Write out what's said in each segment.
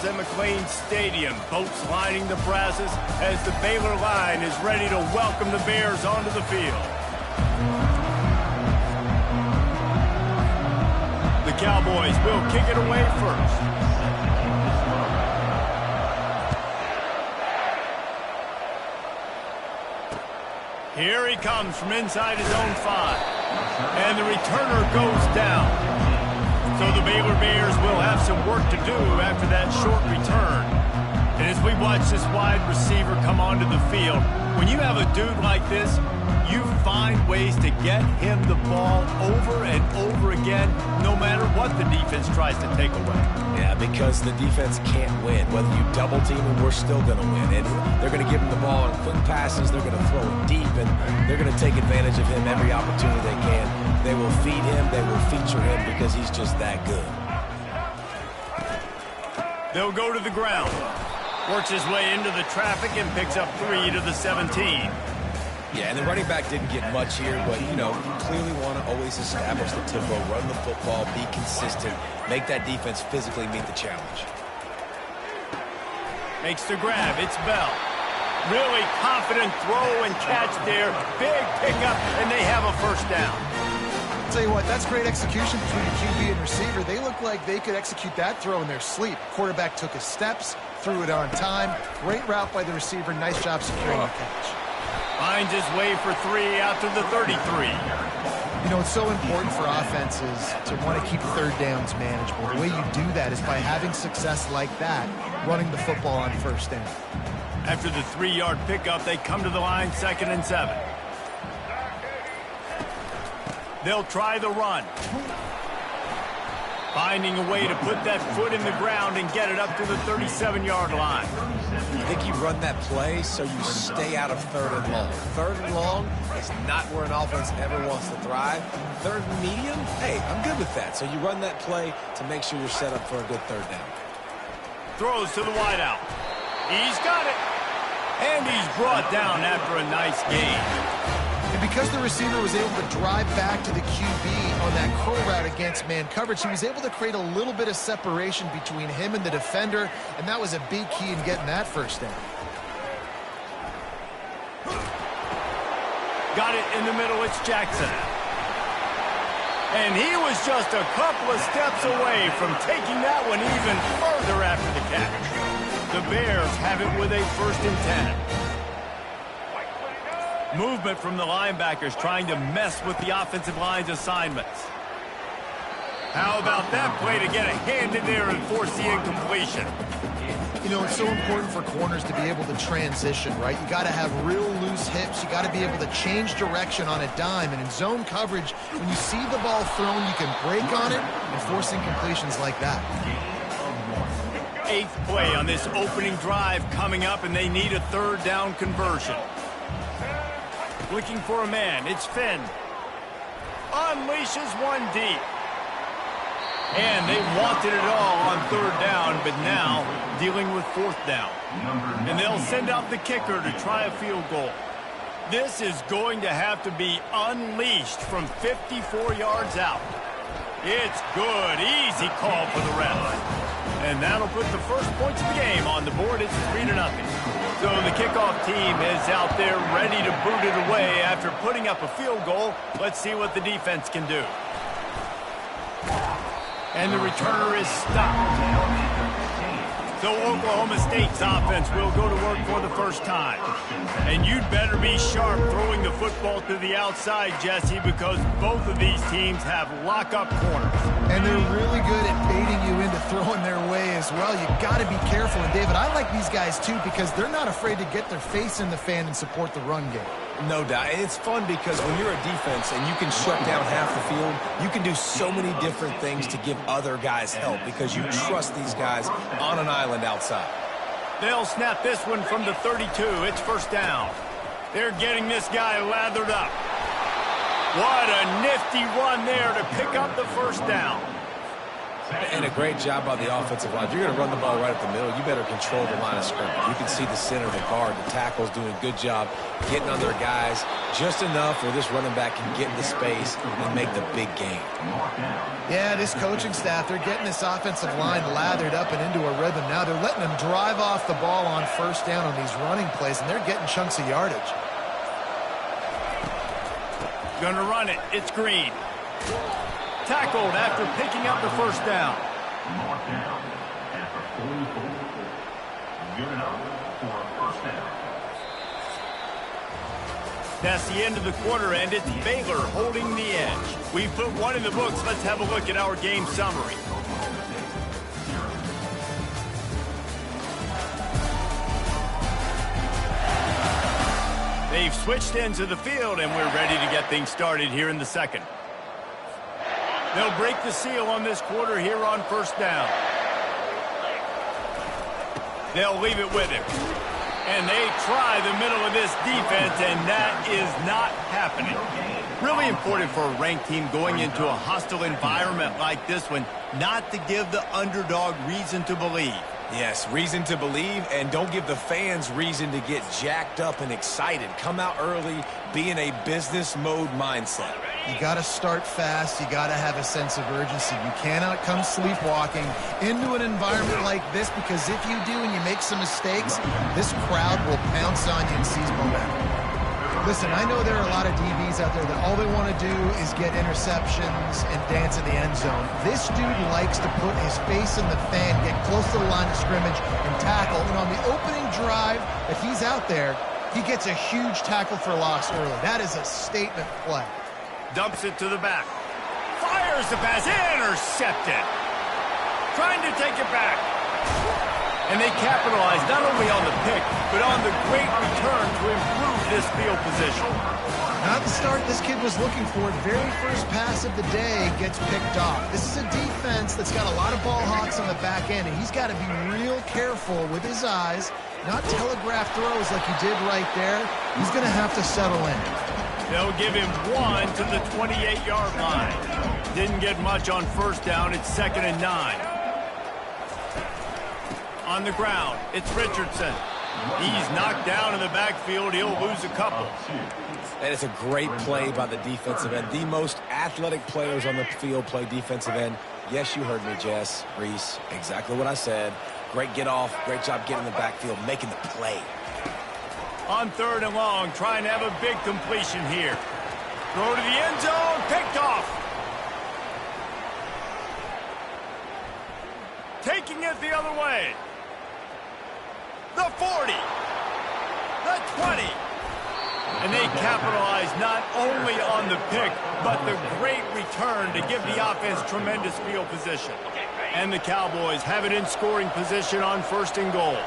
at McLean Stadium. Boats lining the brasses as the Baylor line is ready to welcome the Bears onto the field. The Cowboys will kick it away first. Here he comes from inside his own 5. And the returner goes down. So the Baylor Bears will have some work to do after that short return. And as we watch this wide receiver come onto the field, when you have a dude like this, you find ways to get him the ball over and over again, no matter what the defense tries to take away. Yeah, because the defense can't win. Whether you double team him, we're still going to win. And they're going to give him the ball in quick passes. They're going to throw it deep, and they're going to take advantage of him every opportunity they can. They will feed him. They will feature him because he's just that good. They'll go to the ground. Works his way into the traffic and picks up 3 to the 17. Yeah, and the running back didn't get much here, but, you clearly want to always establish the tempo, run the football, be consistent, make that defense physically meet the challenge. Makes the grab. It's Bell. Really confident throw and catch there. Big pickup, and they have a first down. I'll tell you what, that's great execution between QB and receiver. They look like they could execute that throw in their sleep. Quarterback took his steps, threw it on time. Great route by the receiver. Nice job securing the catch. Finds his way for 3 out to the 33. It's so important for offenses to want to keep third downs manageable. The way you do that is by having success like that, running the football on first down. After the 3-yard pickup, they come to the line 2nd and 7. They'll try the run. Finding a way to put that foot in the ground and get it up to the 37-yard line. I think you run that play so you stay out of 3rd and long. 3rd and long is not where an offense ever wants to thrive. 3rd and medium, hey, I'm good with that. So you run that play to make sure you're set up for a good 3rd down. Throws to the wideout. He's got it. And he's brought down after a nice gain. And because the receiver was able to drive back to the QB on that curl route against man coverage, he was able to create a little bit of separation between him and the defender, and that was a big key in getting that first down. Got it in the middle. It's Jackson. And he was just a couple of steps away from taking that one even further after the catch. The Bears have it with a 1st and 10. Movement from the linebackers trying to mess with the offensive line's assignments. How about that play to get a hand in there and force the incompletion? It's so important for corners to be able to transition, right? You got to have real loose hips. You got to be able to change direction on a dime. And in zone coverage, when you see the ball thrown, you can break on it and force incompletions like that. 8th play on this opening drive coming up, and they need a 3rd down conversion. Looking for a man. It's Finn. Unleashes one deep. And they wanted it all on 3rd down, but now dealing with 4th down. And they'll send out the kicker to try a field goal. This is going to have to be unleashed from 54 yards out. It's good. Easy call for the ref. And that'll put the first points of the game on the board. It's 3-0. So the kickoff team is out there ready to boot it away after putting up a field goal. Let's see what the defense can do. And the returner is stopped. So Oklahoma State's offense will go to work for the first time. And you'd better be sharp throwing the football to the outside, Jesse, because both of these teams have lock-up corners. And they're really good at baiting you into throwing their way as well. You got to be careful. And, David, I like these guys, too, because they're not afraid to get their face in the fan and support the run game. No doubt. And it's fun because when you're a defense and you can shut down half the field, you can do so many different things to give other guys help because you trust these guys on an island outside. They'll snap this one from the 32. It's 1st down. They're getting this guy lathered up. What a nifty run there to pick up the 1st down. And a great job by the offensive line. If you're going to run the ball right up the middle, you better control the line of scrimmage. You can see the center, the guard, the tackle's doing a good job getting on their guys just enough where this running back can get into space and make the big game. Yeah, this coaching staff, they're getting this offensive line lathered up and into a rhythm. Now they're letting them drive off the ball on first down on these running plays, and they're getting chunks of yardage. Gonna run it. It's Green. Tackled after picking up the first down. Mark down after 44. Good enough for a first down. That's the end of the quarter, and it's Baylor holding the edge. We put one in the books. Let's have a look at our game summary. They've switched ends of the field, and we're ready to get things started here in the second. They'll break the seal on this quarter here on first down. They'll leave it with him. And they try the middle of this defense, and that is not happening. Really important for a ranked team going into a hostile environment like this one, not to give the underdog reason to believe. Yes, reason to believe, and don't give the fans reason to get jacked up and excited. Come out early, be in a business mode mindset. You got to start fast. You got to have a sense of urgency. You cannot come sleepwalking into an environment like this, because if you do and you make some mistakes, this crowd will pounce on you and seize momentum. Listen, I know there are a lot of DBs out there that all they want to do is get interceptions and dance in the end zone. This dude likes to put his face in the fan, get close to the line of scrimmage, and tackle. And on the opening drive that he's out there, he gets a huge tackle for loss early. That is a statement play. Dumps it to the back. Fires the pass. Intercepted. Trying to take it back. And they capitalize not only on the pick, but on the great return to improve this field position. Not the start this kid was looking for. Very first pass of the day gets picked off. This is a defense that's got a lot of ball hawks on the back end, and he's got to be real careful with his eyes, not telegraph throws like he did right there. He's going to have to settle in. They'll give him one to the 28-yard line. Didn't get much on first down. It's 2nd and 9. On the ground, it's Richardson. He's knocked down in the backfield. He'll lose a couple. And it's a great play by the defensive end. The most athletic players on the field play defensive end. Yes, you heard me, Jess, Reese. Exactly what I said. Great get off. Great job getting in the backfield, making the play. On 3rd and long, trying to have a big completion here. Throw to the end zone, picked off. Taking it the other way. The 40. The 20. And they capitalize not only on the pick, but the great return to give the offense tremendous field position. And the Cowboys have it in scoring position on 1st and goal.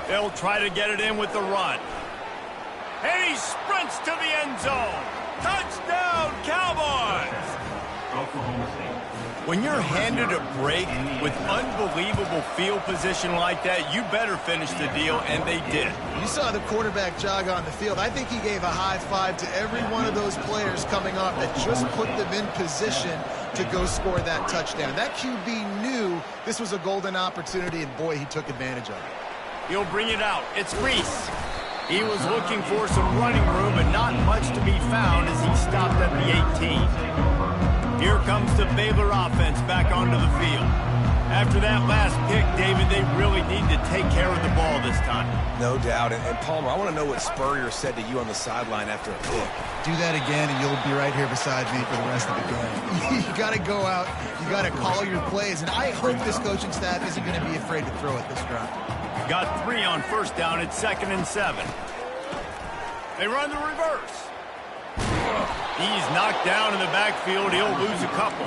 They'll try to get it in with the run. And he sprints to the end zone. Touchdown, Cowboys! Oklahoma State. When you're handed a break with unbelievable field position like that, you better finish the deal, and they did. You saw the quarterback jog on the field. I think he gave a high five to every one of those players coming off that just put them in position to go score that touchdown. That QB knew this was a golden opportunity, and boy, he took advantage of it. He'll bring it out. It's Reese. He was looking for some running room, but not much to be found as he stopped at the 18. Here comes the Baylor offense back onto the field. After that last pick, David, they really need to take care of the ball this time. No doubt. And Palmer, I want to know what Spurrier said to you on the sideline after a pick. Do that again, and you'll be right here beside me for the rest of the game. You got to go out. You got to call your plays. And I hope this coaching staff isn't going to be afraid to throw it this drive. Got 3 on first down. It's 2nd and 7. They run the reverse. He's knocked down in the backfield. He'll lose a couple.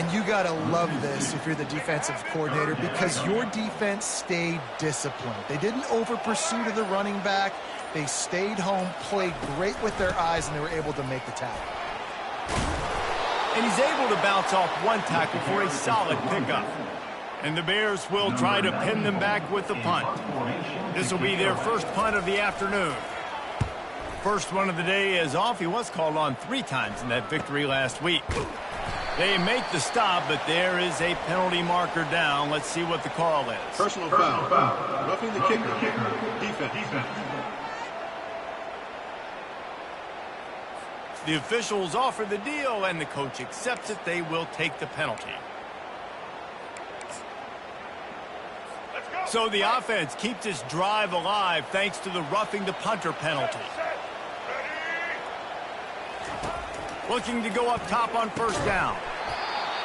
And you got to love this if you're the defensive coordinator, because your defense stayed disciplined. They didn't over-pursue to the running back. They stayed home, played great with their eyes, and they were able to make the tackle. And he's able to bounce off one tackle for a solid pickup. And the Bears will try to pin them back with the punt. This will be their first punt of the afternoon. First one of the day is off. He was called on 3 times in that victory last week. They make the stop, but there is a penalty marker down. Let's see what the call is. Personal foul. Roughing the kicker. Defense. The officials offer the deal, and the coach accepts it. They will take the penalty. So the offense keeps this drive alive thanks to the roughing the punter penalty. Looking to go up top on first down.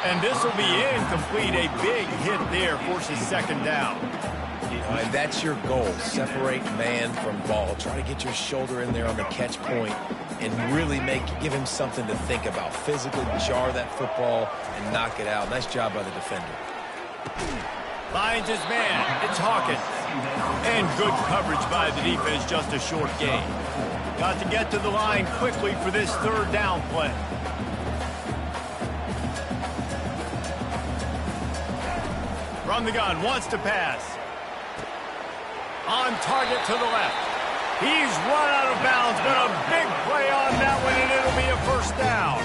And this will be incomplete. A big hit there forces second down. And that's your goal. Separate man from ball. Try to get your shoulder in there on the catch point and really give him something to think about. Physically jar that football and knock it out. Nice job by the defender. Finds his man. It's Hawkins. And good coverage by the defense. Just a short gain. Got to get to the line quickly for this third down play. From the gun, wants to pass. On target to the left. He's run out of bounds, but a big play on that one, and it'll be a first down.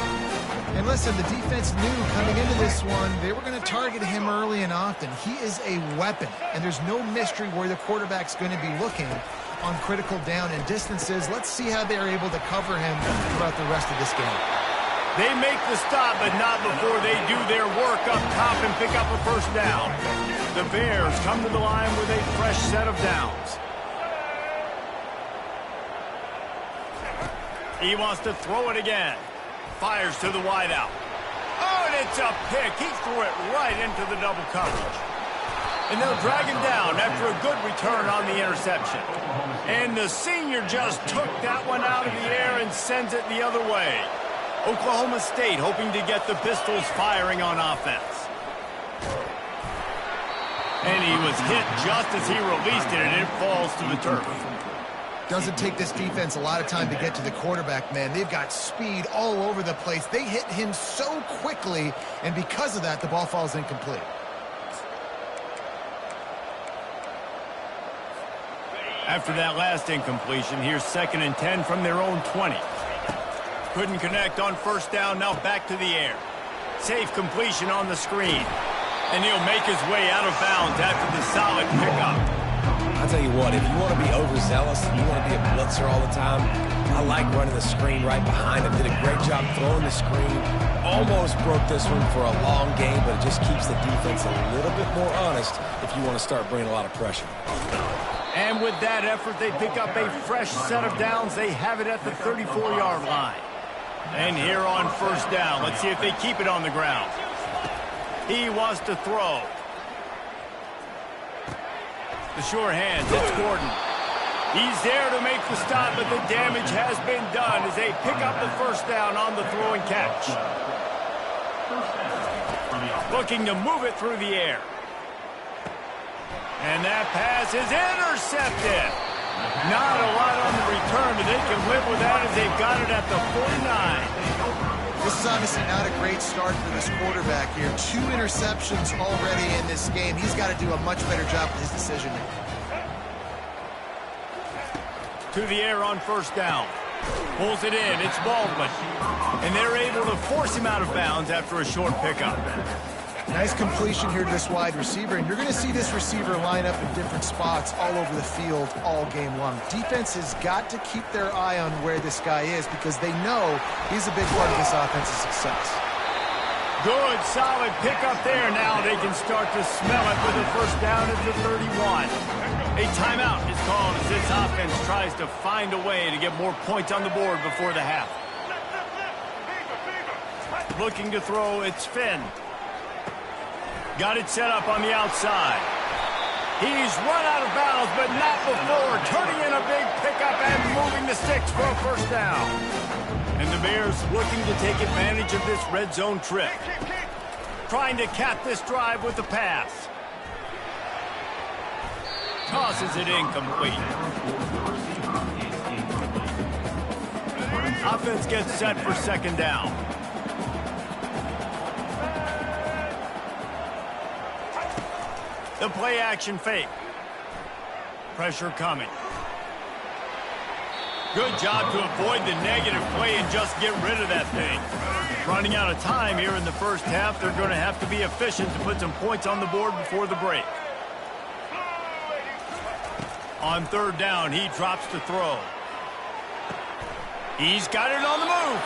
And listen, the defense knew coming into this one, they were going to target him early and often. He is a weapon, and there's no mystery where the quarterback's going to be looking on critical down and distances. Let's see how they're able to cover him throughout the rest of this game. They make the stop, but not before they do their work up top and pick up a first down. The Bears come to the line with a fresh set of downs. He wants to throw it again. Fires to the wideout. Oh, and it's a pick. He threw it right into the double coverage. And they'll drag him down after a good return on the interception. And the senior just took that one out of the air and sends it the other way. Oklahoma State hoping to get the Pistols firing on offense. And he was hit just as he released it, and it falls to the turf. Doesn't take this defense a lot of time to get to the quarterback, man. They've got speed all over the place. They hit him so quickly, and because of that, the ball falls incomplete. After that last incompletion, here's 2nd and 10 from their own 20. Couldn't connect on first down, now back to the air. Safe completion on the screen. And he'll make his way out of bounds after the solid pickup. I'll tell you what, if you want to be overzealous and you want to be a blitzer all the time, I like running the screen right behind him. Did a great job throwing the screen. Almost broke this one for a long game, but it just keeps the defense a little bit more honest if you want to start bringing a lot of pressure. And with that effort, they pick up a fresh set of downs. They have it at the 34-yard line. And here on first down, let's see if they keep it on the ground. He wants to throw. The sure hands, it's Gordon. He's there to make the stop, but the damage has been done as they pick up the first down on the throw and catch. Looking to move it through the air. And that pass is intercepted. Not a lot on the return, but they can live with that as they've got it at the 49. This is obviously not a great start for this quarterback here. 2 interceptions already in this game. He's got to do a much better job with his decision-making. To the air on first down. Pulls it in. It's Baldwin. And they're able to force him out of bounds after a short pickup. Nice completion here to this wide receiver, and you're going to see this receiver line up in different spots all over the field all game long. Defense has got to keep their eye on where this guy is because they know he's a big part of this offense's success. Good, solid pickup there. Now they can start to smell it with the first down at the 31. A timeout is called as this offense tries to find a way to get more points on the board before the half. Looking to throw, it's Finn. Got it set up on the outside. He's run out of bounds, but not before. Turning in a big pickup and moving the sticks for a first down. And the Bears looking to take advantage of this red zone trip. Trying to cap this drive with the pass. Tosses it incomplete. Offense gets set for second down. The play action fake. Pressure coming. Good job to avoid the negative play and just get rid of that thing. Running out of time here in the first half, they're going to have to be efficient to put some points on the board before the break. On third down, he drops to throw. He's got it on the move.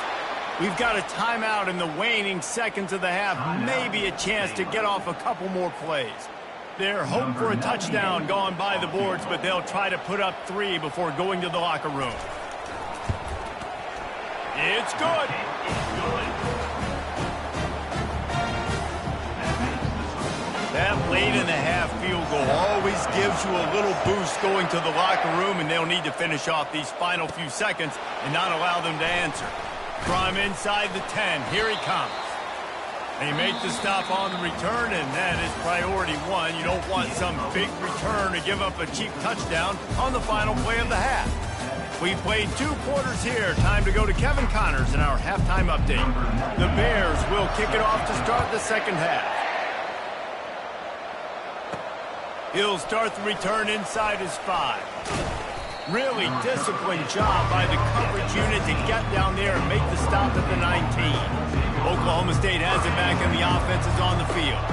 We've got a timeout in the waning seconds of the half. Maybe a chance to get off a couple more plays. They're hoping for a touchdown gone by the boards, but they'll try to put up 3 before going to the locker room. It's good. That late in the half field goal always gives you a little boost going to the locker room, and they'll need to finish off these final few seconds and not allow them to answer. From inside the 10, here he comes. They make the stop on the return, and that is priority 1. You don't want some big return to give up a cheap touchdown on the final play of the half. We played 2 quarters here. Time to go to Kevin Connors in our halftime update. The Bears will kick it off to start the second half. He'll start the return inside his 5. Really disciplined job by the coverage unit to get down there and make the stop at the 19. Oklahoma State has it back and the offense is on the field.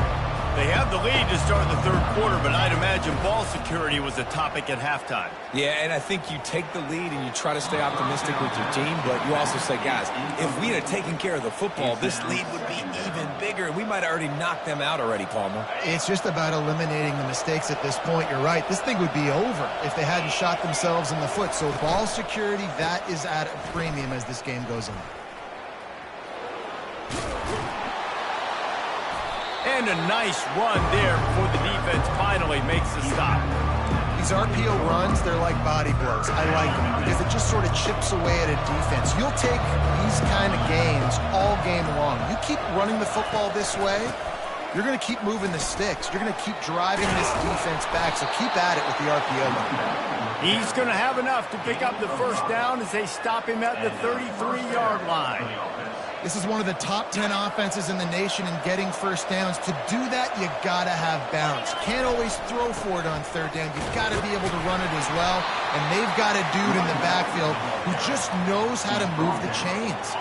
They have the lead to start the third quarter, but I'd imagine ball security was a topic at halftime. Yeah, and I think you take the lead and you try to stay optimistic with your team, but you also say, guys, if we had taken care of the football, this lead would be even bigger. We might have already knocked them out already, Palmer. It's just about eliminating the mistakes at this point. You're right. This thing would be over if they hadn't shot themselves in the foot. So ball security, that is at a premium as this game goes on. And a nice run there before the defense finally makes the stop. These RPO runs, they're like body blows. I like them because it just sort of chips away at a defense. You'll take these kind of games all game long. You keep running the football this way, you're going to keep moving the sticks. You're going to keep driving this defense back, so keep at it with the RPO. He's going to have enough to pick up the first down as they stop him at the 33-yard line. This is one of the top 10 offenses in the nation in getting first downs. To do that, you got to have balance. You can't always throw for it on third down. You've got to be able to run it as well. And they've got a dude in the backfield who just knows how to move the chains.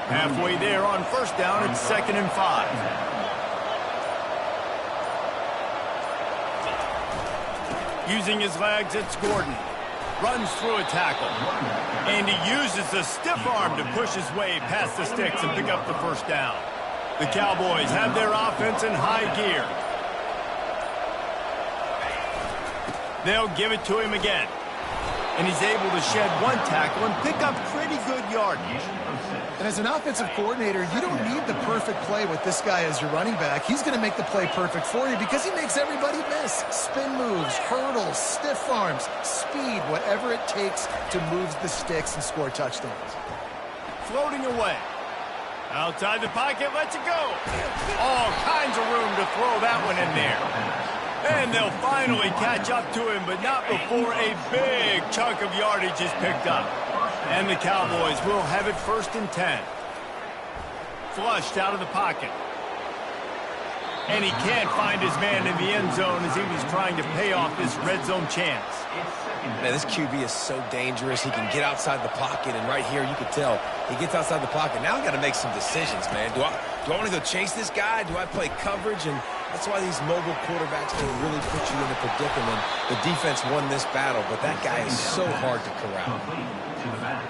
Halfway there on first down, it's 2nd and 5. Using his legs, it's Gordon. Runs through a tackle. And he uses the stiff arm to push his way past the sticks and pick up the first down. The Cowboys have their offense in high gear. They'll give it to him again. And he's able to shed 1 tackle and pick up pretty good yardage. And as an offensive coordinator, you don't need the perfect play with this guy as your running back. He's going to make the play perfect for you because he makes everybody miss. Spin moves, hurdles, stiff arms, speed, whatever it takes to move the sticks and score touchdowns. Floating away. Outside the pocket, lets it go. All kinds of room to throw that one in there. And they'll finally catch up to him, but not before a big chunk of yardage is picked up. And the Cowboys will have it 1st and 10. Flushed out of the pocket. And he can't find his man in the end zone as he was trying to pay off this red zone chance. Man, this QB is so dangerous. He can get outside the pocket, and right here you can tell he gets outside the pocket. Now I got to make some decisions, man. Do I want to go chase this guy? Do I play coverage? And that's why these mobile quarterbacks can really put you in a predicament. The defense won this battle, but that guy is so hard to corral.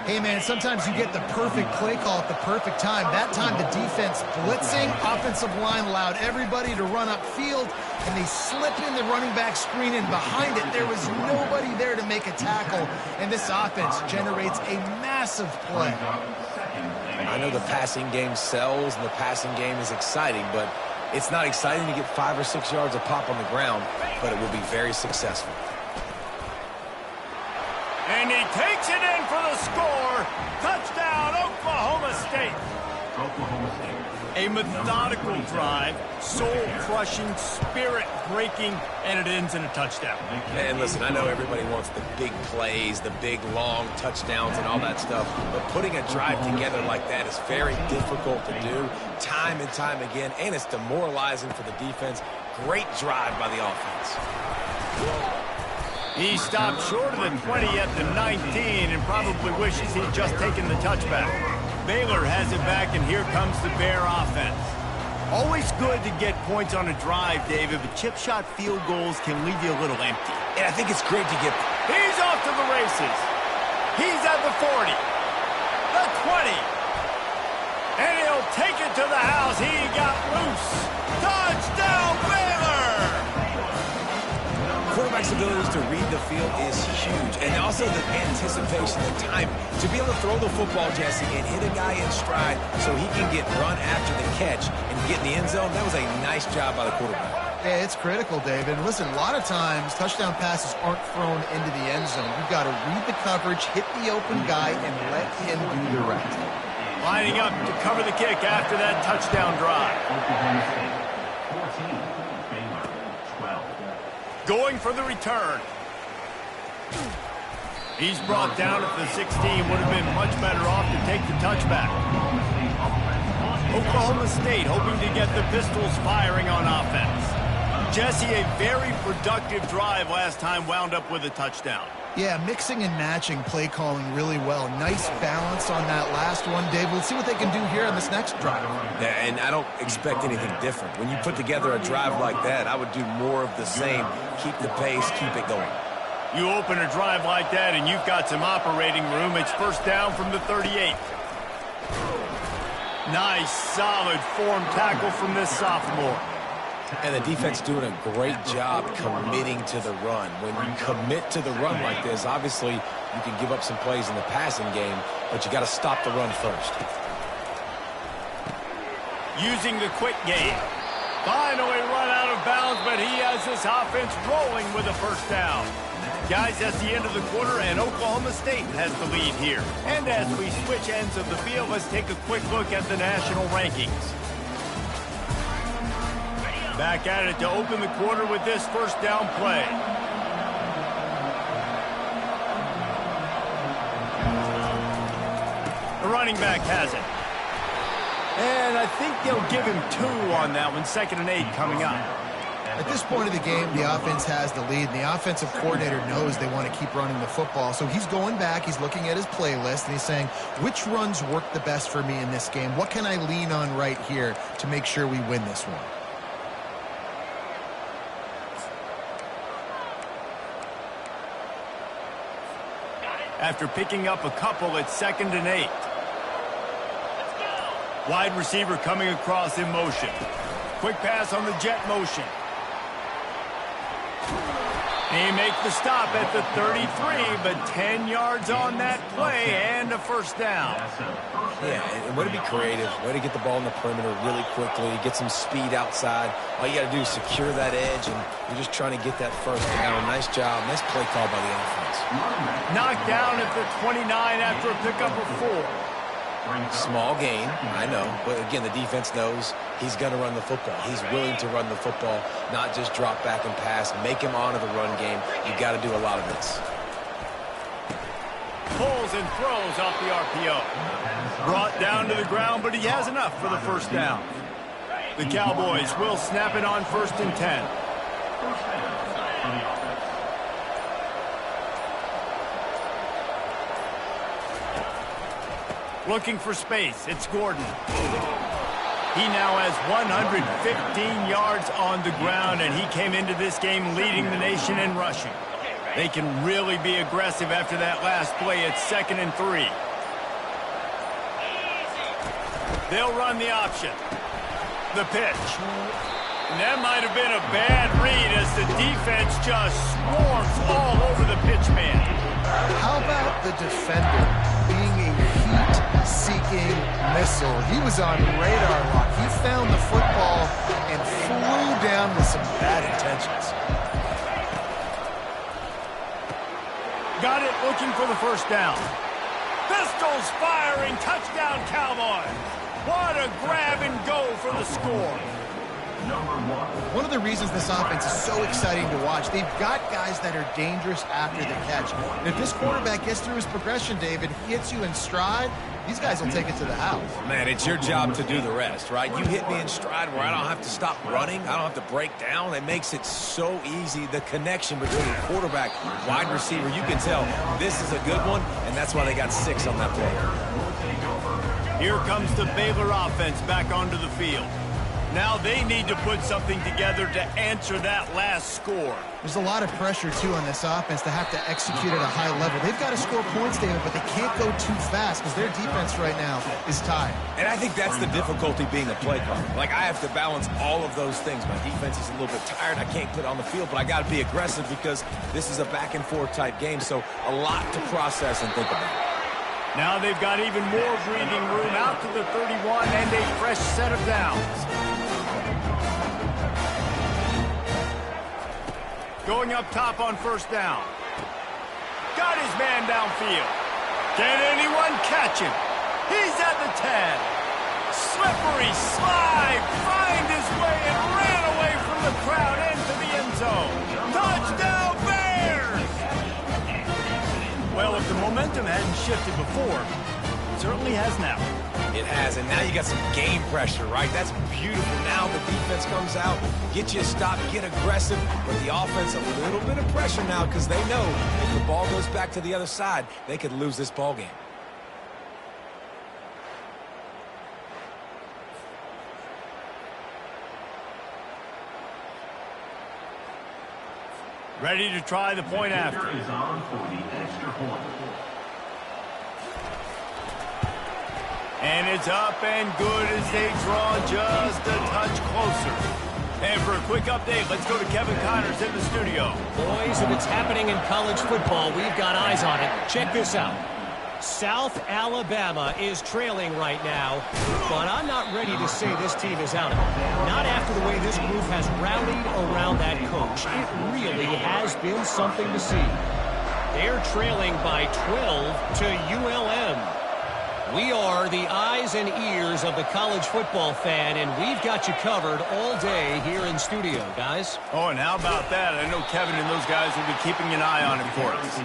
Hey, man, sometimes you get the perfect play call at the perfect time. That time the defense blitzing, offensive line allowed everybody to run upfield, and they slip in the running back screen, and behind it there was nobody there to make a tackle, and this offense generates a massive play. I know the passing game sells, and the passing game is exciting, but it's not exciting to get 5 or 6 yards of pop on the ground, but it will be very successful. And he takes it in for the score. Touchdown, Oklahoma State. A methodical drive, soul-crushing, spirit-breaking, and it ends in a touchdown. And listen, I know everybody wants the big plays, the big, long touchdowns and all that stuff, but putting a drive together like that is very difficult to do time and time again, and it's demoralizing for the defense. Great drive by the offense. He stopped short of the 20 at the 19 and probably wishes he'd just taken the touchback. Baylor has it back, and here comes the Bear offense. Always good to get points on a drive, David, but chip shot field goals can leave you a little empty. And I think it's great to get... He's off to the races. He's at the 40, the 20, and he'll take it to the house. He got loose. Touchdown, Baylor! Quarterback's ability to read the field is huge, and also the anticipation, the time to be able to throw the football, Jesse, and hit a guy in stride so he can get run after the catch and get in the end zone. That was a nice job by the quarterback. Yeah, it's critical, David. Listen, a lot of times touchdown passes aren't thrown into the end zone. You've got to read the coverage, hit the open guy, and let him do the rest. Lining up to cover the kick after that touchdown drive. 14, Baylor, 12. Going for the return. He's brought down at the 16. Would have been much better off to take the touchback. Oklahoma State hoping to get the Pistols firing on offense. Jesse, a very productive drive last time, wound up with a touchdown. Yeah, mixing and matching play calling really well. Nice balance on that last one, David. Let's see what they can do here on this next drive. Yeah, and I don't expect anything different. When you put together a drive like that, I would do more of the same. Keep the pace, keep it going. You open a drive like that and you've got some operating room. It's first down from the 38. Nice, solid form tackle from this sophomore. And the defense doing a great job committing to the run. When you commit to the run like this, obviously you can give up some plays in the passing game, but you got to stop the run first. Using the quick game. Finally run out of bounds, but he has this offense rolling with a first down. Guys, that's the end of the quarter, and Oklahoma State has the lead here. And as we switch ends of the field, let's take a quick look at the national rankings. Back at it to open the quarter with this first down play. The running back has it. And I think they'll give him 2 on that one. 2nd and 8 coming up. At this point of the game, the offense has the lead, and the offensive coordinator knows they want to keep running the football. So he's going back, he's looking at his playlist, and he's saying, which runs work the best for me in this game? What can I lean on right here to make sure we win this one? After picking up a couple, it's 2nd and 8. Wide receiver coming across in motion. Quick pass on the jet motion. He makes the stop at the 33, but 10 yards on that play and a first down. Yeah, and way to be creative. Way to get the ball in the perimeter really quickly, get some speed outside. All you got to do is secure that edge, and you're just trying to get that first down. Nice job. Nice play call by the offense. Knocked down at the 29 after a pickup of 4. Small gain, I know. But again, the defense knows he's going to run the football. He's willing to run the football, not just drop back and pass. Make him honor the run game. You got to do a lot of this. Pulls and throws off the RPO. Brought down to the ground, but he has enough for the first down. The Cowboys will snap it on 1st and 10. Looking for space. It's Gordon. He now has 115 yards on the ground, and he came into this game leading the nation in rushing. They can really be aggressive after that last play. It's 2nd and 3. They'll run the option. The pitch. And that might have been a bad read as the defense just swarms all over the pitch man. How about the defender being a heat-seeking missile? He was on radar lock. He found the football and flew down with some bad intentions. Got it, looking for the first down. Pistols firing, touchdown Cowboys. What a grab and go for the score. One of the reasons this offense is so exciting to watch, they've got guys that are dangerous after the catch. And if this quarterback gets through his progression, David, he hits you in stride, these guys will take it to the house. Man, it's your job to do the rest, right? You hit me in stride where I don't have to stop running. I don't have to break down. It makes it so easy. The connection between quarterback, wide receiver, you can tell this is a good one, and that's why they got 6 on that play. Here comes the Baylor offense back onto the field. Now they need to put something together to answer that last score. There's a lot of pressure, too, on this offense to have to execute at a high level. They've got to score points, David, but they can't go too fast because their defense right now is tired. And I think that's the difficulty being a play caller. Like, I have to balance all of those things. My defense is a little bit tired. I can't put it on the field, but I got to be aggressive because this is a back-and-forth type game, so a lot to process and think about. Now they've got even more breathing room out to the 31 and a fresh set of downs. Going up top on first down. Got his man downfield. Can anyone catch him? He's at the 10. Slippery slide. Find his way and ran away from the crowd into the end zone. Touchdown Bears! Well, if the momentum hadn't shifted before, it certainly has now. It has, and now you got some game pressure, right? That's beautiful. Now the defense comes out, get you a stop, get aggressive, but the offense a little bit of pressure now because they know if the ball goes back to the other side, they could lose this ball game. Ready to try the point after. Is on for the extra point. And it's up and good as they draw just a touch closer. And for a quick update, let's go to Kevin Connors in the studio. Boys, if it's happening in college football, we've got eyes on it. Check this out. South Alabama is trailing right now, but I'm not ready to say this team is out of it. Not after the way this group has rallied around that coach. It really has been something to see. They're trailing by 12 to ULM. We are the eyes and ears of the college football fan, and we've got you covered all day here in studio, guys. Oh, and how about that? I know Kevin and those guys will be keeping an eye on it for us.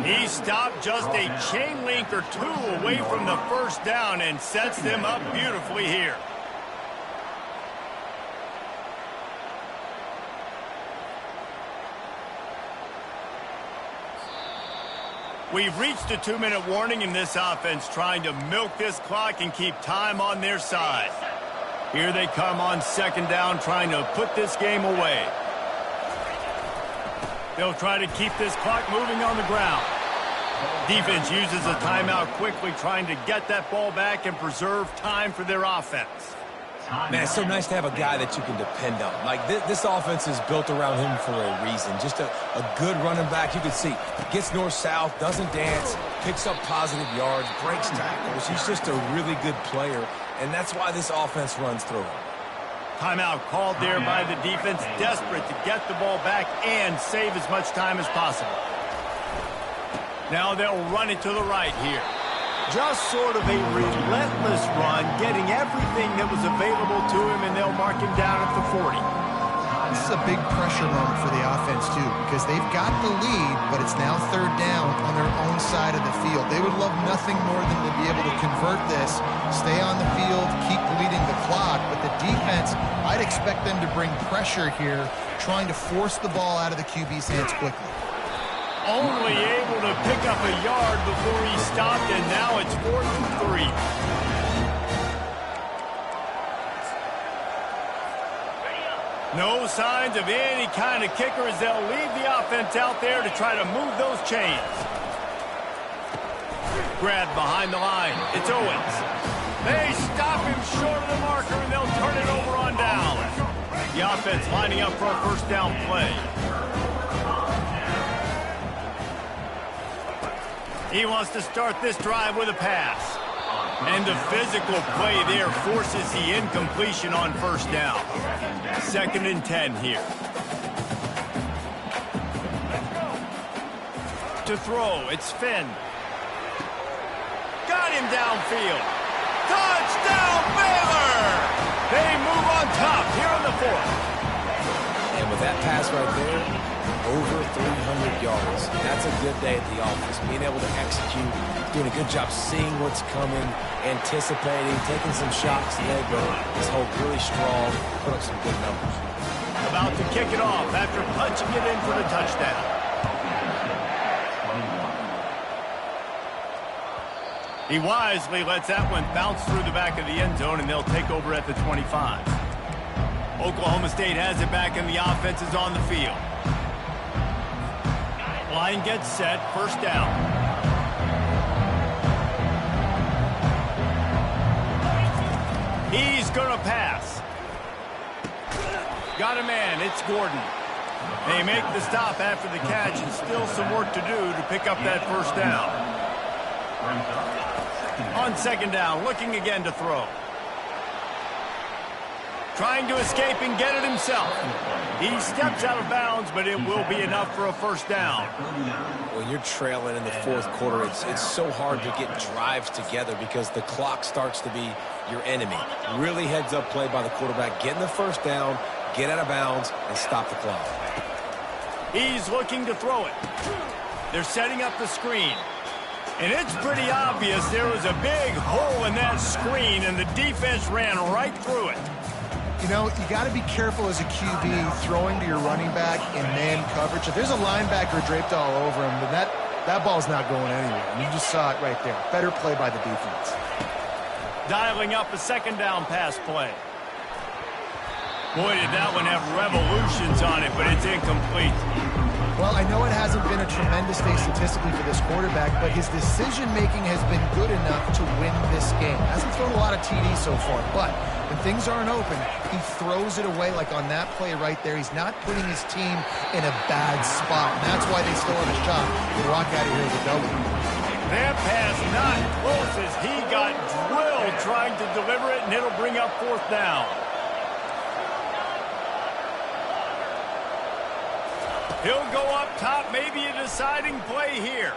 He stopped just a chain link or two away from the first down and sets them up beautifully here. We've reached a 2-minute warning in this offense, trying to milk this clock and keep time on their side. Here they come on second down, trying to put this game away. They'll try to keep this clock moving on the ground. Defense uses a timeout quickly, trying to get that ball back and preserve time for their offense. Man, it's so nice to have a guy that you can depend on. Like, this offense is built around him for a reason. Just a good running back. You can see, gets north-south, doesn't dance, picks up positive yards, breaks tackles. He's just a really good player, and that's why this offense runs through him. Timeout called there by the defense, desperate to get the ball back and save as much time as possible. Now they'll run it to the right here. Just sort of a relentless run, getting everything that was available to him, and they'll mark him down at the 40. This is a big pressure moment for the offense, too, because they've got the lead, but it's now third down on their own side of the field. They would love nothing more than to be able to convert this, stay on the field, keep bleeding the clock, but the defense, I'd expect them to bring pressure here, trying to force the ball out of the QB's hands quickly. Only able to pick up a yard before he stopped, and now it's 4th and 3. No signs of any kind of kicker as they'll leave the offense out there to try to move those chains. Grabbed behind the line. It's Owens. They stop him short of the marker, and they'll turn it over on down. The offense lining up for a first down play. He wants to start this drive with a pass. And the physical play there forces the incompletion on first down. 2nd and 10 here. To throw, it's Finn. Got him downfield. Touchdown, Baylor! They move on top here in the 4th. And with that pass right there, over 300 yards. That's a good day at the office. Being able to execute, doing a good job seeing what's coming, anticipating, taking some shots today, but this hold really strong, put up some good numbers. About to kick it off after punching it in for the touchdown. He wisely lets that one bounce through the back of the end zone, and they'll take over at the 25. Oklahoma State has it back, and the offense is on the field. Line gets set, first down. He's going to pass. Got a man, it's Gordon. They make the stop after the catch, and still some work to do to pick up that first down. On second down, looking again to throw. Trying to escape and get it himself. He steps out of bounds, but it will be enough for a first down. When you're trailing in the fourth quarter, it's so hard to get drives together because the clock starts to be your enemy. Really heads-up play by the quarterback. Getting the first down, get out of bounds, and stop the clock. He's looking to throw it. They're setting up the screen. And it's pretty obvious there was a big hole in that screen, and the defense ran right through it. You know, you got to be careful as a QB throwing to your running back in man coverage. If there's a linebacker draped all over him, then that ball's not going anywhere. And you just saw it right there. Better play by the defense. Dialing up a second down pass play. Boy, did that one have revolutions on it, but it's incomplete. Well, I know it hasn't been a tremendous day statistically for this quarterback, but his decision-making has been good enough to win this game. Hasn't thrown a lot of TDs so far, but when things aren't open, he throws it away like on that play right there. He's not putting his team in a bad spot, and that's why they still have a shot to walk out of here with a W. That pass not close as he got drilled trying to deliver it, and it'll bring up fourth down. He'll go up top, maybe a deciding play here.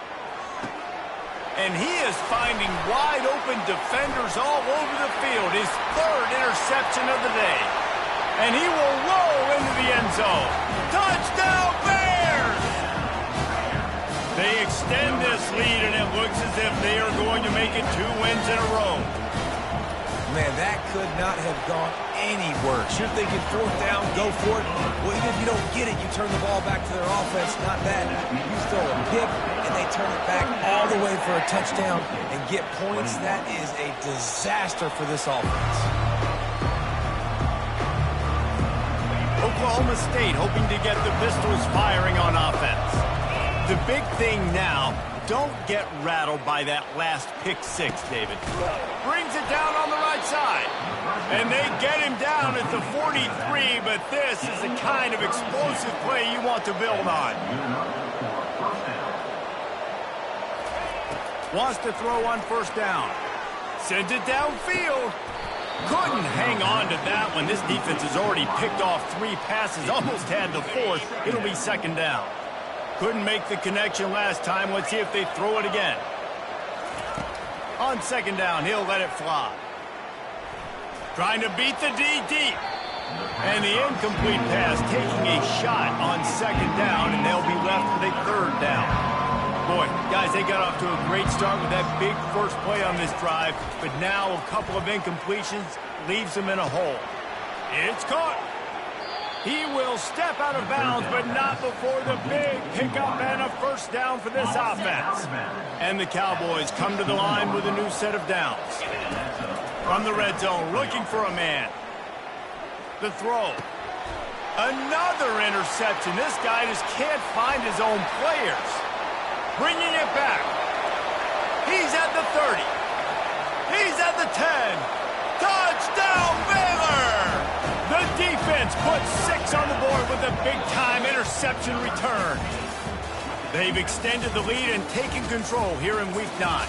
And he is finding wide-open defenders all over the field. His third interception of the day. And he will roll into the end zone. Touchdown, Bears! They extend this lead, and it looks as if they are going to make it 2 wins in a row. Man, that could not have gone any worse. You're thinking fourth down, go for it. Well, even if you don't get it, you turn the ball back to their offense. Not that. You throw a pick, and they turn it back all the way for a touchdown and get points. That is a disaster for this offense. Oklahoma State hoping to get the pistols firing on offense. The big thing now, don't get rattled by that last pick six, David. Brings it down on the right side. And they get him down at the 43, but this is the kind of explosive play you want to build on. Wants to throw on first down. Sends it downfield. Couldn't hang on to that one. This defense has already picked off 3 passes, almost had the 4th. It'll be second down. Couldn't make the connection last time. Let's see if they throw it again. On second down, he'll let it fly. Trying to beat the D deep. And the incomplete pass taking a shot on second down, and they'll be left with a third down. Boy, guys, they got off to a great start with that big first play on this drive, but now a couple of incompletions leaves them in a hole. It's caught. He will step out of bounds, but not before the big pickup and a first down for this offense. And the Cowboys come to the line with a new set of downs. From the red zone, looking for a man. The throw. Another interception. This guy just can't find his own players. Bringing it back. He's at the 30. He's at the 10. Touchdown, Baylor! The defense puts 6 on the board with a big-time interception return. They've extended the lead and taken control here in Week 9.